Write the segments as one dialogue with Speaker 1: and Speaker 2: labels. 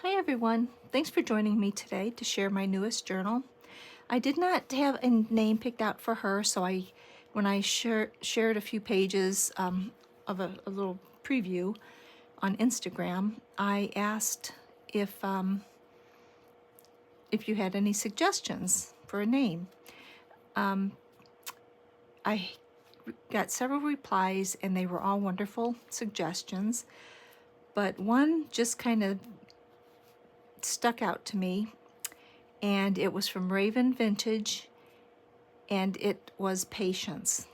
Speaker 1: Hi everyone, thanks for joining me today to share my newest journal. I did not have a name picked out for her, so when I shared a few pages of a little preview on Instagram, I asked if you had any suggestions for a name. I got several replies and they were all wonderful suggestions, but one just kind of stuck out to me, and it was from Raven Vintage, and it was Patience.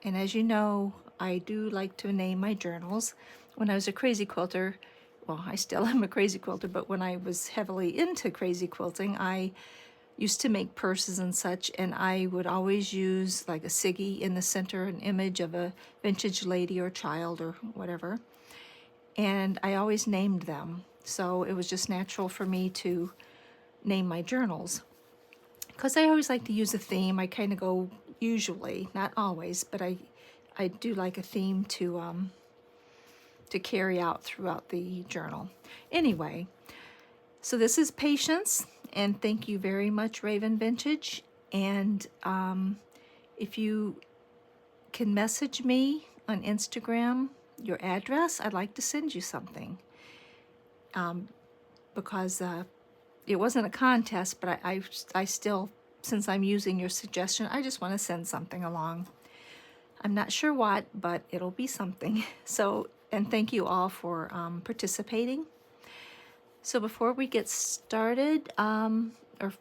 Speaker 1: And as you know, I do like to name my journals. When I was a crazy quilter, well, I still am a crazy quilter, but when I was heavily into crazy quilting, I used to make purses and such, and I would always use like a Siggy in the center, an image of a vintage lady or child or whatever. And I always named them. So it was just natural for me to name my journals. Because I always like to use a theme. I kind of go, usually, not always, but I do like a theme to carry out throughout the journal. Anyway, so this is Patience, and thank you very much, Raven Vintage. And if you can message me on Instagram your address, I'd like to send you something. Because it wasn't a contest, but I still, since I'm using your suggestion, I just want to send something along. I'm not sure what, but it'll be something. So, and thank you all for participating. So before we get started, or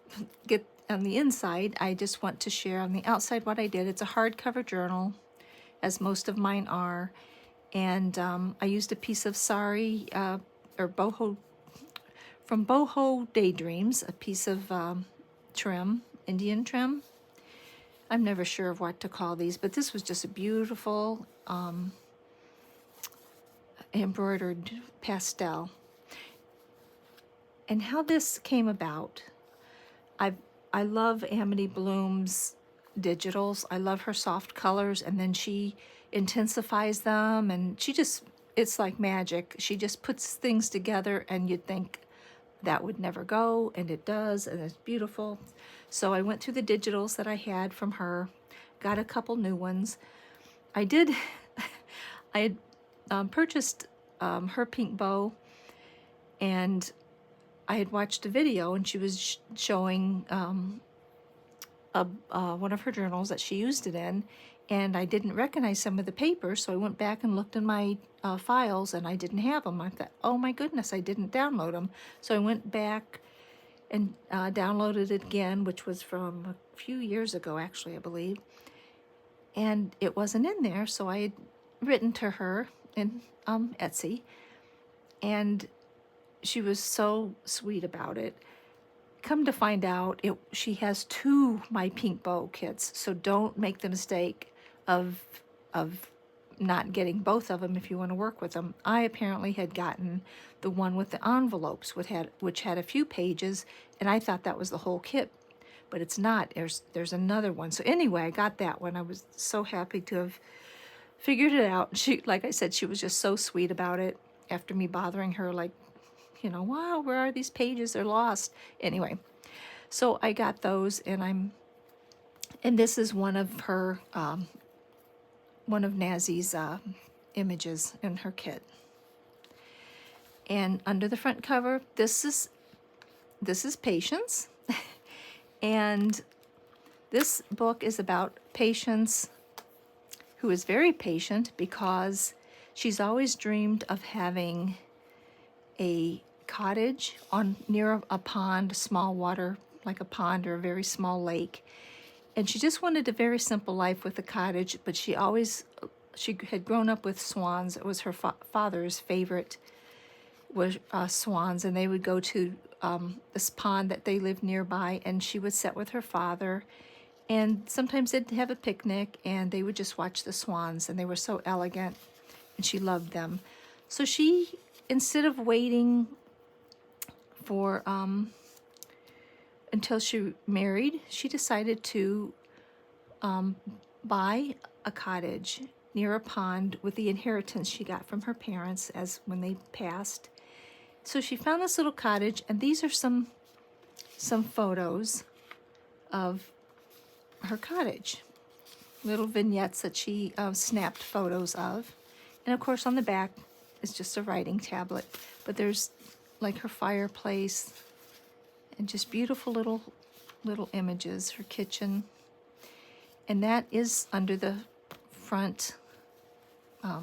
Speaker 1: get on the inside, I just want to share on the outside what I did. It's a hardcover journal, as most of mine are. And I used a piece of sari, or boho, from Boho Daydreams, a piece of trim, Indian trim. I'm never sure of what to call these, but this was just a beautiful embroidered pastel. And how this came about, I love AmityBloom's digitals. I love her soft colors, and then she intensifies them, and it's like magic. She just puts things together and you'd think that would never go, and it does, and it's beautiful. So I went through the digitals that I had from her, got a couple new ones. I had purchased her pink bow, and I had watched a video, and she was showing one of her journals that she used it in, and I didn't recognize some of the papers, so I went back and looked in my files, and I didn't have them. I thought, oh my goodness, I didn't download them. So I went back and downloaded it again, which was from a few years ago, actually, I believe. And it wasn't in there, so I had written to her in Etsy, and she was so sweet about it. Come to find out, she has two My Pink Bow kits, so don't make the mistake of not getting both of them if you want to work with them. I apparently had gotten the one with the envelopes, which had a few pages, and I thought that was the whole kit, but it's not. There's another one. So anyway, I got that one. I was so happy to have figured it out. She, like I said, she was just so sweet about it after me bothering her, like, wow, where are these pages? They're lost. Anyway, so I got those, and this is one of her, one of Nazzie's images in her kit. And under the front cover, this is Patience. And this book is about Patience, who is very patient because she's always dreamed of having a cottage near a pond, a small water, like a pond or a very small lake. And she just wanted a very simple life with a cottage, but she had grown up with swans. It was her father's favorite, was swans, and they would go to this pond that they lived nearby, and she would sit with her father, and sometimes they'd have a picnic, and they would just watch the swans, and they were so elegant, and she loved them. So she, instead of waiting for until she married, she decided to buy a cottage near a pond with the inheritance she got from her parents as when they passed. So she found this little cottage, and these are some photos of her cottage. Little vignettes that she snapped photos of. And of course on the back is just a writing tablet. But there's like her fireplace and just beautiful little images, her kitchen. And that is under the front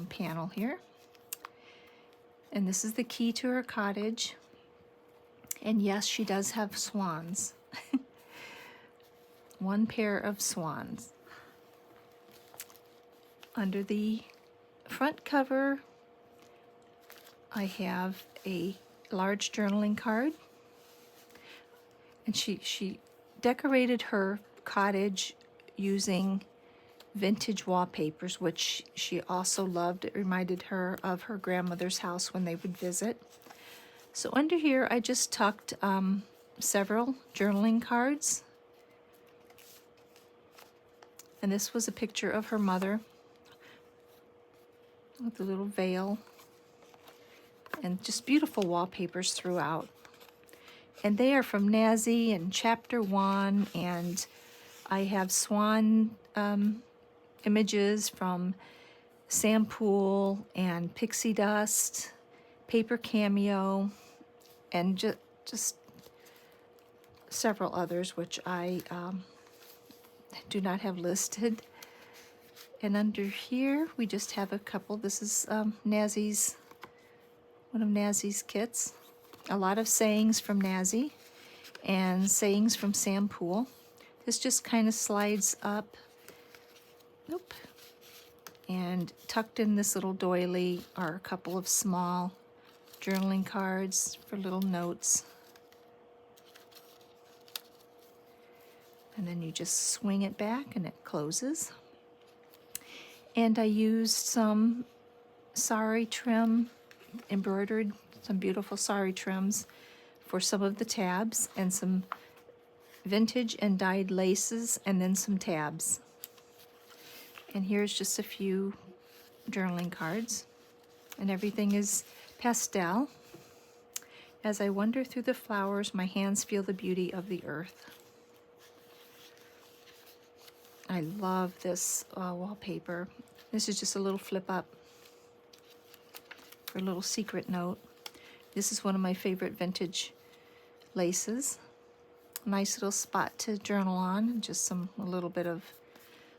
Speaker 1: panel here. And this is the key to her cottage. And yes, she does have swans. One pair of swans. Under the front cover, I have a large journaling card. And she decorated her cottage using vintage wallpapers, which she also loved. It reminded her of her grandmother's house when they would visit. So under here, I just tucked several journaling cards. And this was a picture of her mother with a little veil. And just beautiful wallpapers throughout. And they are from Nazi and Chapter 1, and I have swan images from SamPoole and Pixie Dust, Paper Cameo, and just several others which I do not have listed. And under here we just have a couple. This is Nazi's, one of Nazi's kits. A lot of sayings from Nazi and sayings from SamPoole. This just kind of slides up. Nope. And tucked in this little doily are a couple of small journaling cards for little notes. And then you just swing it back and it closes. And I used some sari trim, embroidered some beautiful sari trims for some of the tabs, and some vintage and dyed laces, and then some tabs. And here's just a few journaling cards, and everything is pastel. As I wander through the flowers, my hands feel the beauty of the earth. I love this wallpaper. This is just a little flip up for a little secret note. This is one of my favorite vintage laces. Nice little spot to journal on, just a little bit of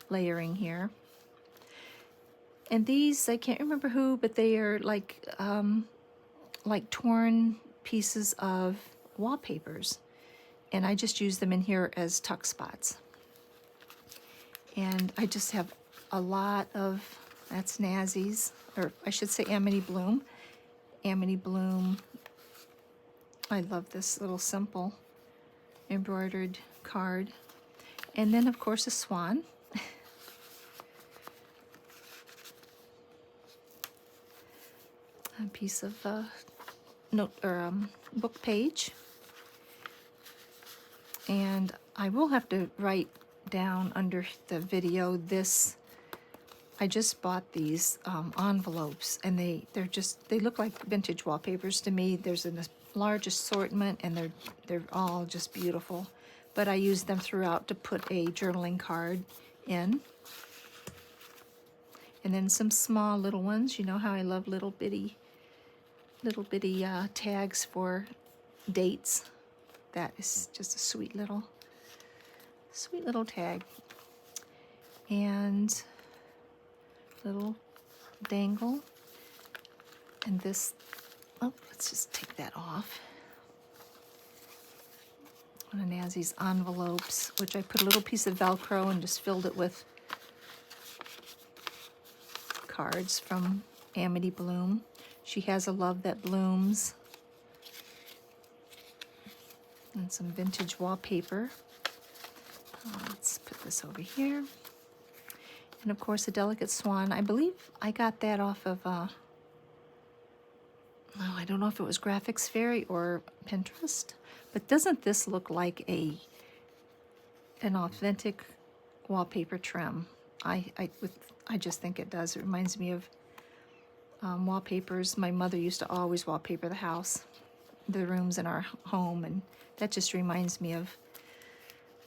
Speaker 1: layering here. And these, I can't remember who, but they are like torn pieces of wallpapers. And I just use them in here as tuck spots. And I just have a lot of, that's Nazi's, or I should say AmityBloom. AmityBloom. I love this little simple embroidered card. And then of course a swan. A piece of note or book page. And I will have to write down under the video this. I just bought these envelopes, and they look like vintage wallpapers to me. There's a large assortment, and they're all just beautiful. But I use them throughout to put a journaling card in. And then some small little ones. You know how I love little bitty tags for dates. That is just a sweet little tag. And little dangle. And this, oh, let's just take that off. One of Nazi's envelopes, which I put a little piece of Velcro and just filled it with cards from AmityBloom. She has a love that blooms. And some vintage wallpaper. Let's put this over here. And of course a delicate swan. I believe I got that off of, I don't know if it was Graphicsfairy or Pinterest. But doesn't this look like an authentic wallpaper trim? I just think it does. It reminds me of wallpapers. My mother used to always wallpaper the house. the rooms in our home, and that just reminds me of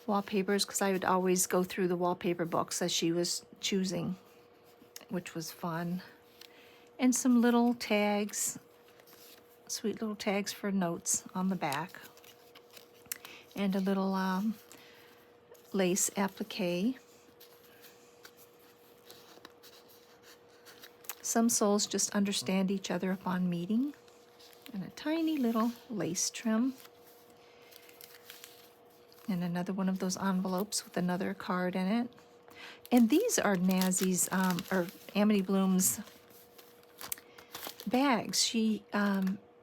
Speaker 1: wallpapers, because I would always go through the wallpaper books as she was choosing, which was fun. And some little tags, sweet little tags for notes on the back. And a little lace applique. Some souls just understand each other upon meeting. And a tiny little lace trim. And another one of those envelopes with another card in it. And these are Nazzie's, or AmityBloom's bags. She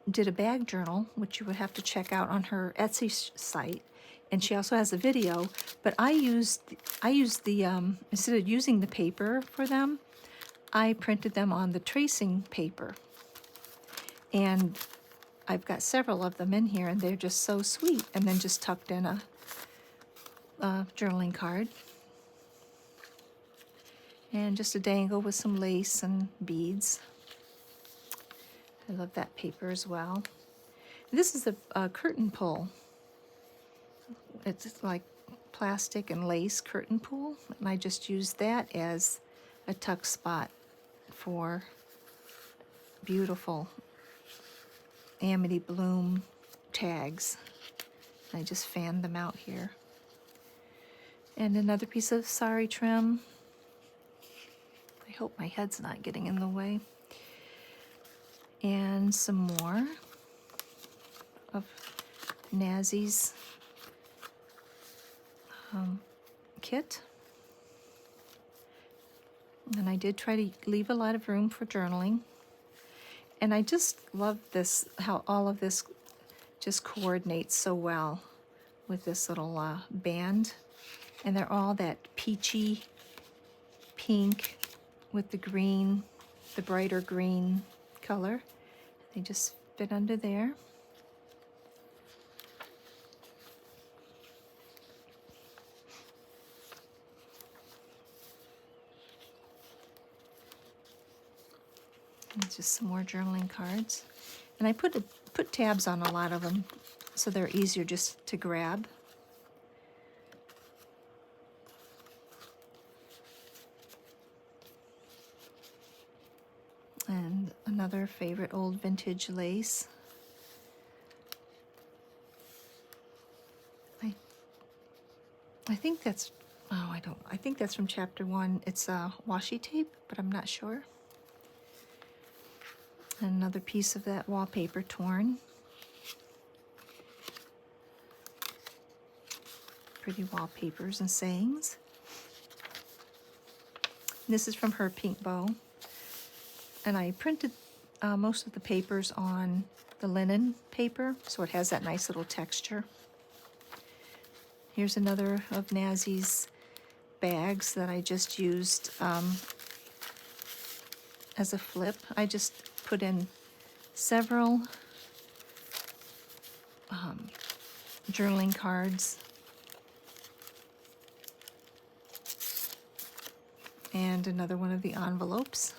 Speaker 1: did a bag journal, which you would have to check out on her Etsy site. And she also has a video, but I used the, instead of using the paper for them, I printed them on the tracing paper. And I've got several of them in here, and they're just so sweet. And then just tucked in a journaling card. And just a dangle with some lace and beads. I love that paper as well. This is a curtain pull. It's like plastic and lace curtain pull, and I just used that as a tuck spot for beautiful AmityBloom tags. I just fanned them out here. And another piece of sari trim. I hope my head's not getting in the way. And some more of Nazzie's kit. And I did try to leave a lot of room for journaling. And I just love this, how all of this just coordinates so well with this little band. And they're all that peachy pink with the green, the brighter green color. They just fit under there. And just some more journaling cards. And I put tabs on a lot of them so they're easier just to grab. And another favorite old vintage lace. I think that's, I think that's from chapter 1. It's washi tape, but I'm not sure. And another piece of that wallpaper torn. Pretty wallpapers and sayings. And this is from her pink bow. And I printed most of the papers on the linen paper, so it has that nice little texture. Here's another of Nazzie's bags that I just used as a flip. I just put in several journaling cards and another one of the envelopes.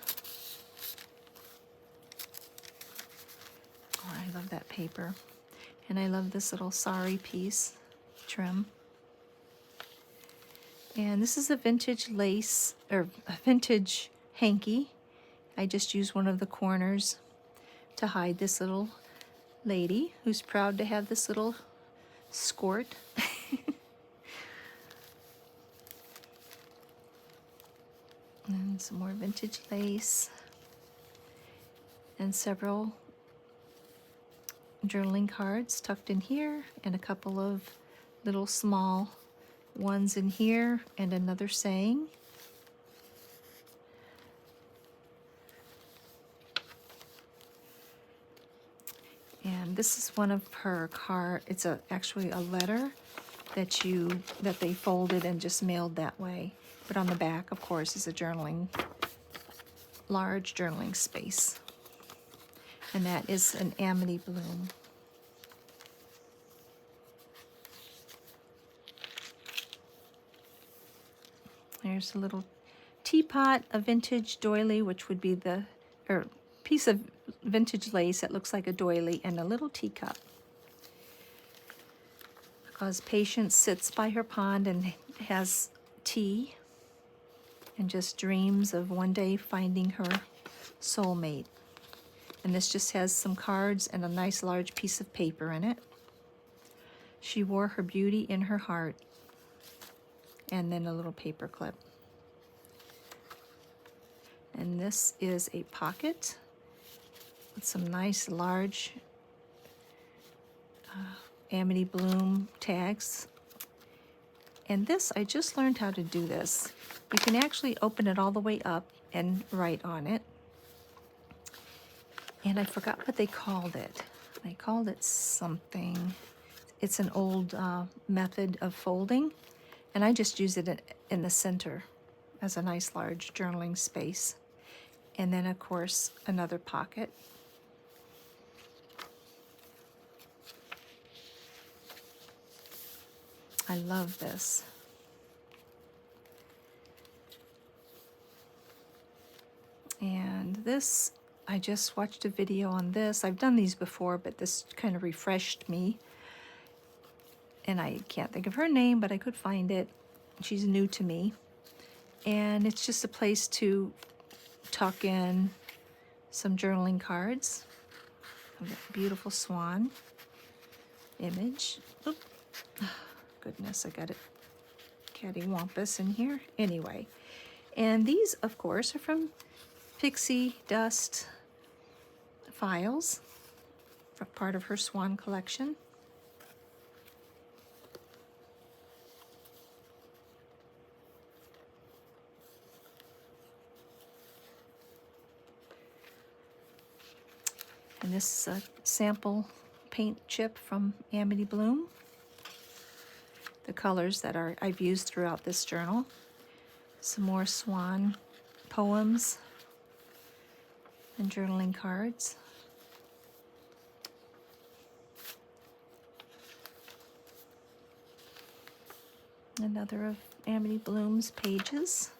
Speaker 1: Oh, I love that paper. And I love this little sari piece trim. And this is a vintage lace, or a vintage hanky. I just used one of the corners to hide this little lady who's proud to have this little skirt. And some more vintage lace. And several journaling cards tucked in here, and a couple of little small ones in here, and another saying. And this is one of her it's actually a letter that they folded and just mailed that way. But on the back, of course, is a large journaling space. And that is an AmityBloom. There's a little teapot, a vintage doily, which would be piece of vintage lace that looks like a doily, and a little teacup. because Patience sits by her pond and has tea and just dreams of one day finding her soulmate. And this just has some cards and a nice large piece of paper in it. She wore her beauty in her heart. And then a little paper clip. And this is a pocket with some nice large AmityBloom tags. And this, I just learned how to do this. You can actually open it all the way up and write on it. And I forgot what they called it. They called it something. It's an old method of folding. And I just use it in the center as a nice large journaling space. And then, of course, another pocket. I love this. And this, I just watched a video on this. I've done these before, but this kind of refreshed me. And I can't think of her name, but I could find it. She's new to me. And it's just a place to tuck in some journaling cards. I've got a beautiful swan image. Oop. Goodness, I got it cattywampus in here. Anyway, and these, of course, are from Pixiedustfiles, part of her swan collection. And this is a sample paint chip from AmityBloom. The colors that I've used throughout this journal. Some more swan poems and journaling cards. Another of AmityBloom's pages.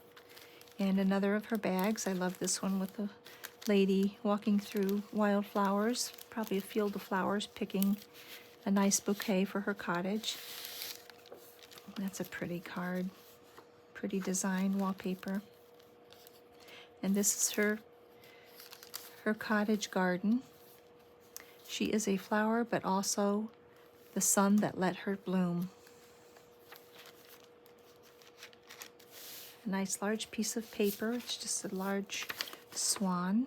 Speaker 1: And another of her bags. I love this one with the lady walking through wildflowers, probably a field of flowers, picking a nice bouquet for her cottage. That's a pretty card, pretty design wallpaper. And this is her cottage garden. She is a flower, but also the sun that let her bloom. A nice large piece of paper. It's just a large swan.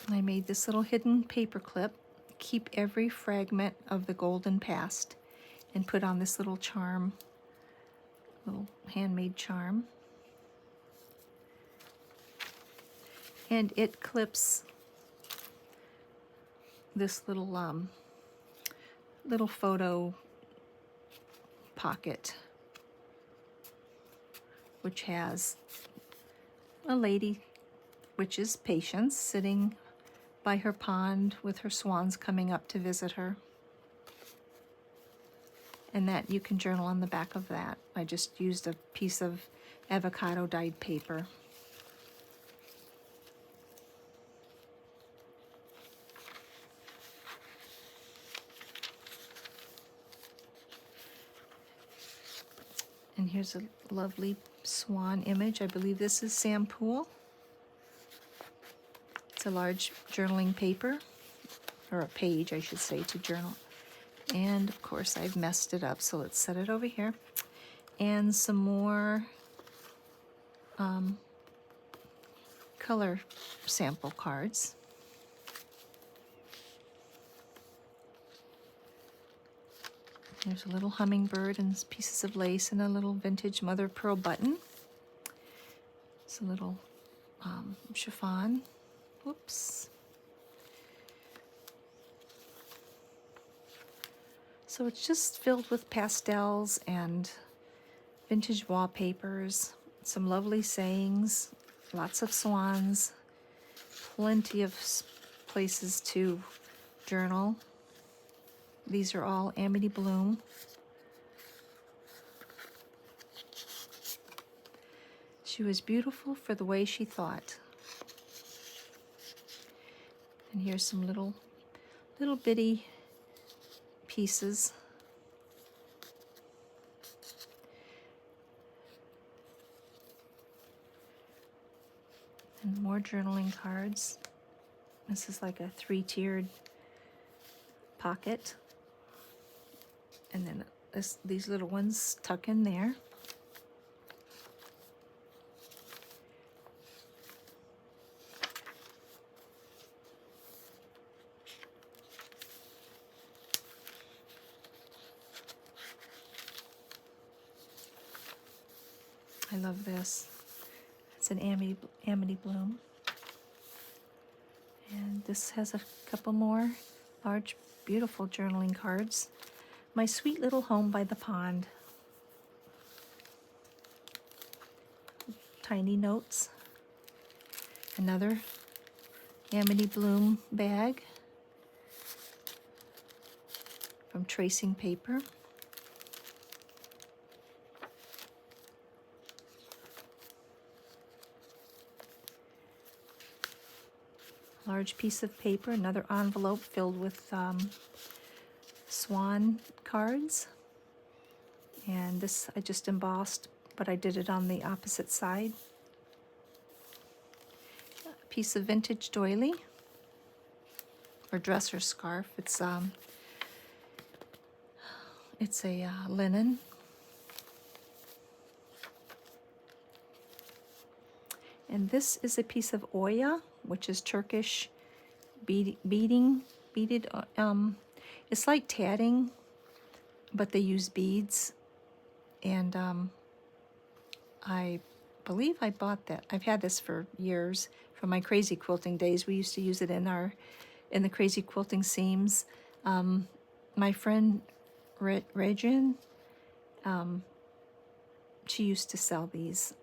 Speaker 1: I made this little hidden paper clip. Keep every fragment of the golden past, and put on this little charm, little handmade charm. And it clips this little little photo pocket, which has a lady, which is Patience, sitting by her pond with her swans coming up to visit her. And that you can journal on the back of that. I just used a piece of avocado dyed paper. And here's a lovely swan image. I believe this is SamPoole. It's a large journaling paper, or a page, I should say, to journal. And of course I've messed it up, so let's set it over here. And some more color sample cards. There's a little hummingbird and pieces of lace and a little vintage mother of pearl button. It's a little chiffon. Whoops. So it's just filled with pastels and vintage wallpapers, some lovely sayings, lots of swans, plenty of places to journal. These are all AmityBloom. She was beautiful for the way she thought. And here's some little bitty pieces. And more journaling cards. This is like a 3-tiered pocket. And then these little ones tuck in there. I love this. It's an AmityBloom. And this has a couple more large, beautiful journaling cards. My sweet little home by the pond. Tiny notes. Another AmityBloom bag from Tracing Paper. Large piece of paper, another envelope filled with swan cards. And this I just embossed, but I did it on the opposite side. A piece of vintage doily, or dresser scarf. It's a linen. And this is a piece of oya, which is Turkish beaded. It's like tatting, but they use beads. And I believe I bought that. I've had this for years from my crazy quilting days. We used to use it in the crazy quilting seams. My friend Regin, she used to sell these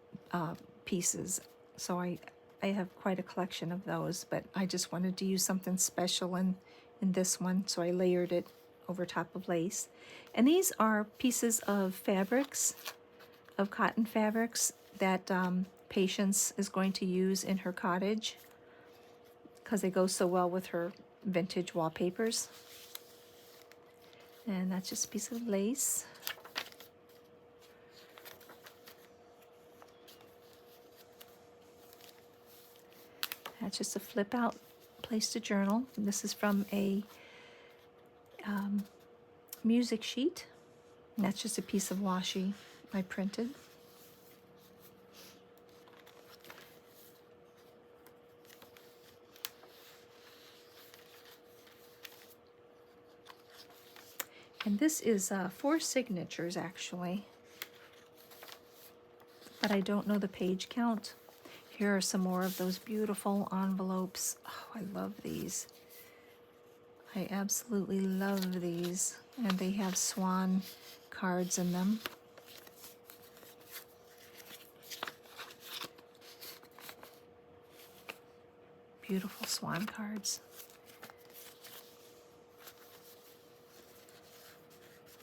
Speaker 1: pieces. So I have quite a collection of those, but I just wanted to use something special in this one, so I layered it over top of lace. And these are pieces of fabrics, of cotton fabrics, that Patience is going to use in her cottage because they go so well with her vintage wallpapers. And that's just a piece of lace. That's just a flip out place to journal. And this is from a music sheet. And that's just a piece of washi I printed. And this is 4 signatures actually, but I don't know the page count. Here are some more of those beautiful envelopes. Oh, I love these. I absolutely love these. And they have swan cards in them. Beautiful swan cards.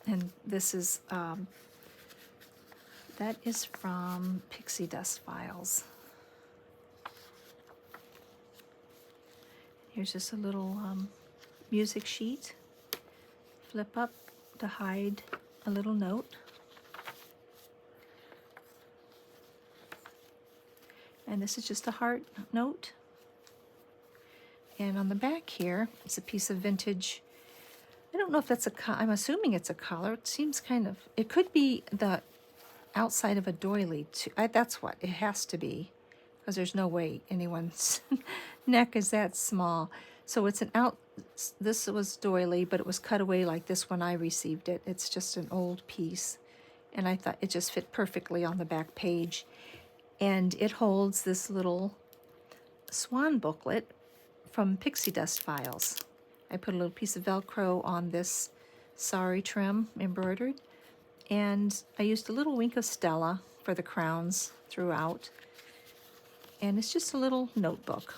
Speaker 1: And this is, that is from Pixiedustfiles. Here's just a little music sheet. Flip up to hide a little note. And this is just a heart note. And on the back here, it's a piece of vintage. I don't know if that's I'm assuming it's a collar. It seems kind of, it could be the outside of a doily too. That's what it has to be, because there's no way anyone's neck is that small. So it's this was doily, but it was cut away like this when I received it. It's just an old piece. And I thought it just fit perfectly on the back page. And it holds this little swan booklet from Pixiedustfiles. I put a little piece of Velcro on this sari trim embroidered. And I used a little wink of Stella for the crowns throughout. And it's just a little notebook.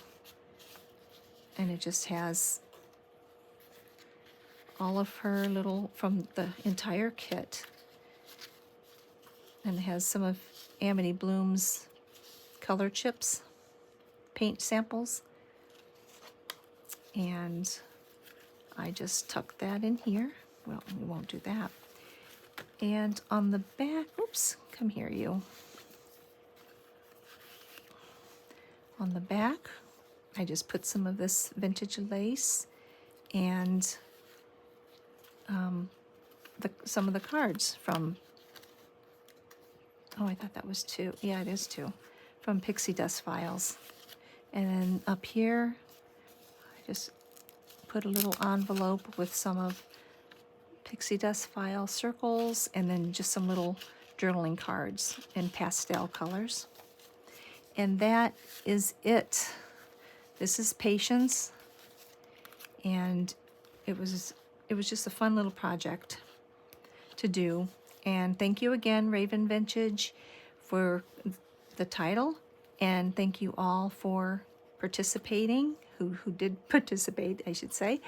Speaker 1: And it just has all of her little, from the entire kit. And it has some of AmityBloom's color chips, paint samples. And I just tucked that in here. Well, we won't do that. And on the back, oops, come here you. On the back, I just put some of this vintage lace and some of the cards from, oh, I thought that was 2. Yeah, it is 2. From Pixiedustfiles. And then up here, I just put a little envelope with some of Pixiedustfile circles and then just some little journaling cards in pastel colors. And that is it. This is Patience, and it was just a fun little project to do. And thank you again, Raven Vintage, for the title, and thank you all for participating, who did participate, I should say.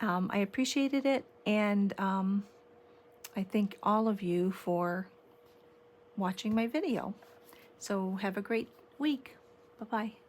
Speaker 1: I appreciated it, and I thank all of you for watching my video. So have a great week. Bye-bye.